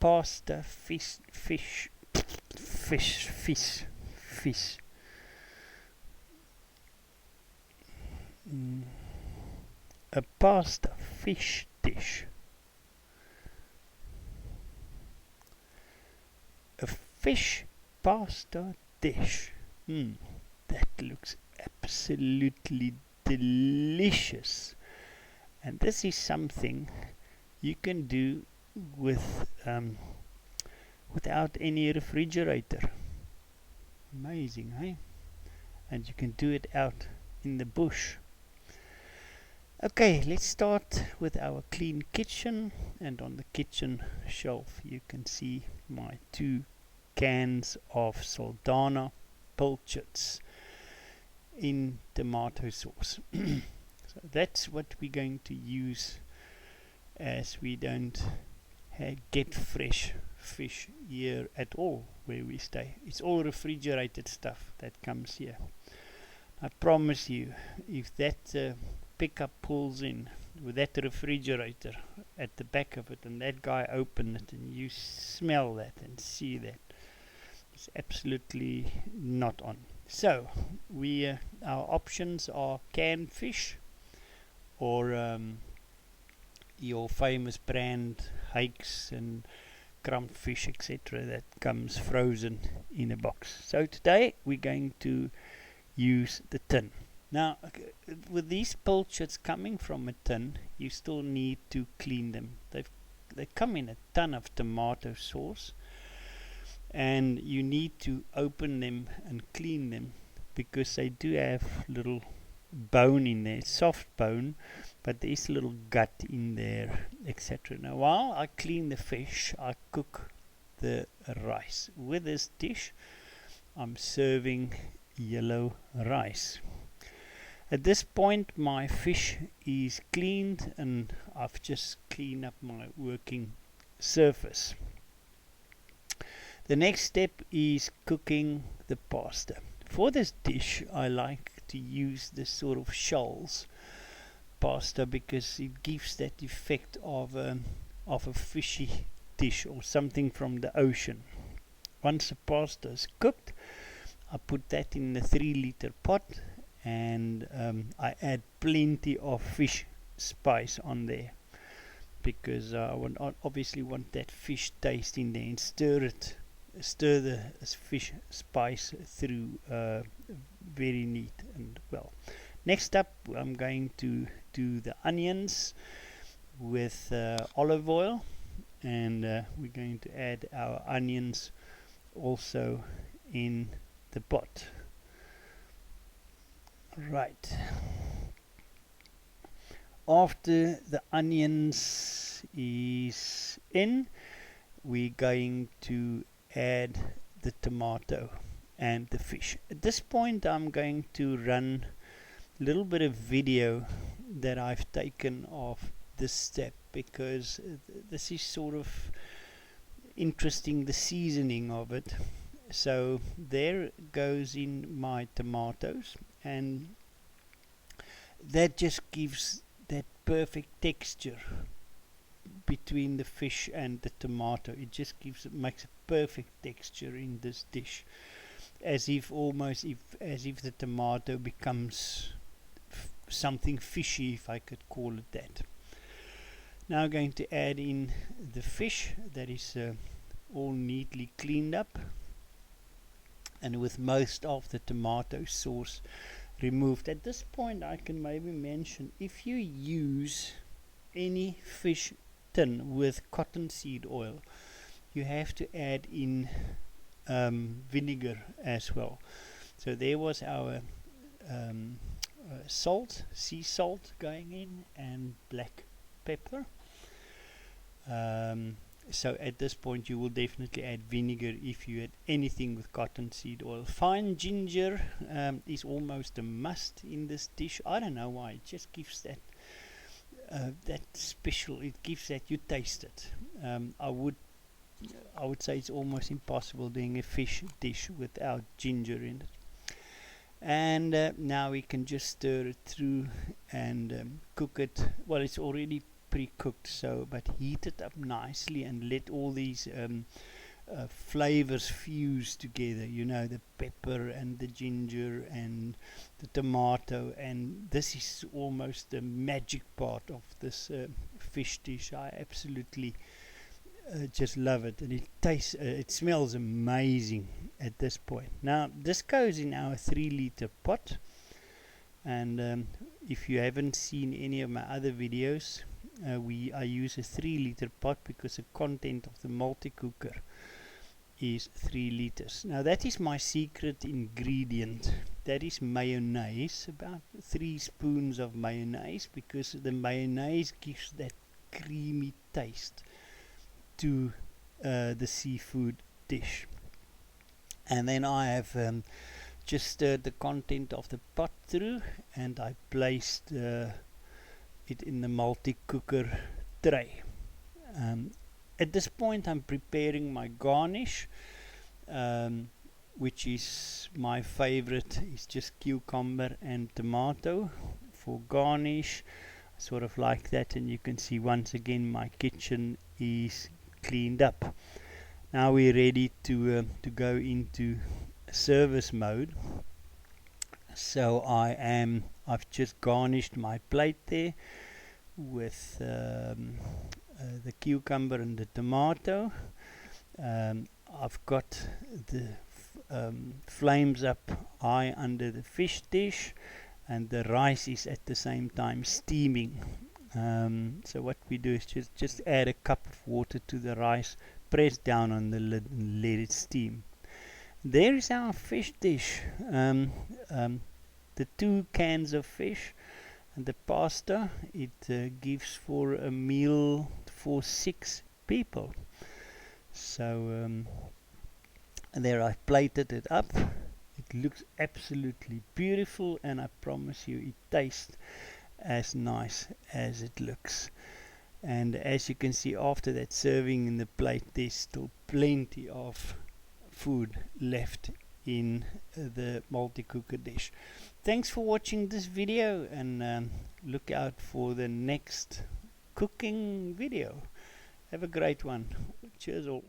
pasta fish. Mm, a pasta fish dish. A fish pasta dish. That looks absolutely delicious. And this is something you can do with without any refrigerator. Amazing, eh? And you can do it out in the bush. Okay, let's start with our clean kitchen, and on the kitchen shelf you can see my 2 cans of Saldanha pilchards in tomato sauce. So that's what we're going to use, as we don't get fresh fish here at all where we stay. It's all refrigerated stuff that comes here. I promise you, if that pickup pulls in with that refrigerator at the back of it, and that guy opened it, and you smell that and see that, it's absolutely not on. So our options are canned fish, or your famous brand Hakes and Crumpfish, etc., that comes frozen in a box. So today we're going to use the tin. Now, with these pilchards coming from a tin, you still need to clean them. They come in a ton of tomato sauce, and you need to open them and clean them, because they do have little bone in there, soft bone, but there is a little gut in there, etc. Now, while I clean the fish, I cook the rice. With this dish, I'm serving yellow rice. At this point, my fish is cleaned, and I've just cleaned up my working surface. The next step is cooking the pasta. For this dish, I like to use this sort of shells pasta, because it gives that effect of a fishy dish, or something from the ocean. Once the pasta is cooked, I put that in the 3-liter pot, and I add plenty of fish spice on there, because I obviously want that fish taste in there, and stir the fish spice through very neat and well. Next up, I'm going to do the onions with olive oil, and we're going to add our onions also in the pot. Right. After the onions is in, we're going to add the tomato and the fish. At this point, I'm going to run a little bit of video that I've taken of this step, because this is sort of interesting, the seasoning of it. So there goes in my tomatoes, and that just gives that perfect texture between the fish and the tomato. It just makes a perfect texture in this dish, as if the tomato becomes something fishy, if I could call it that. Now I'm going to add in the fish that is all neatly cleaned up, and with most of the tomato sauce removed. At this point, I can maybe mention, if you use any fish tin with cottonseed oil, you have to add in vinegar as well. So there was our salt, sea salt going in, and black pepper. So at this point, you will definitely add vinegar if you had anything with cottonseed oil. Fine ginger is almost a must in this dish. I don't know why. It just gives that special. It gives that, you taste it. I would say it's almost impossible doing a fish dish without ginger in it. And now we can just stir it through and cook it. Well, it's already pre-cooked, so but heat it up nicely and let all these flavors fuse together, you know, the pepper and the ginger and the tomato, and this is almost the magic part of this fish dish. I absolutely just love it, and it smells amazing at this point. Now this goes in our 3-liter pot, and if you haven't seen any of my other videos, I use a 3-liter pot because the content of the multi-cooker is 3 liters. Now that is my secret ingredient. That is mayonnaise, about 3 spoons of mayonnaise, because the mayonnaise gives that creamy taste to the seafood dish. And then I have just stirred the content of the pot through, and I placed it in the multi-cooker tray. At this point I'm preparing my garnish, which is my favorite. It's just cucumber and tomato for garnish. I sort of like that, and you can see once again my kitchen is cleaned up. Now we're ready to go into service mode. So I've just garnished my plate there with the cucumber and the tomato. I've got the flames up high under the fish dish, and the rice is at the same time steaming. So what we do is just add a cup of water to the rice, press down on the lid and let it steam. There is our fish dish. The 2 cans of fish and the pasta, it gives for a meal for 6 people. So there I plated it up. It looks absolutely beautiful, and I promise you it tastes as nice as it looks. And as you can see, after that serving in the plate, there's still plenty of food left in the multi-cooker dish. Thanks for watching this video, and look out for the next cooking video. Have a great one. Cheers all.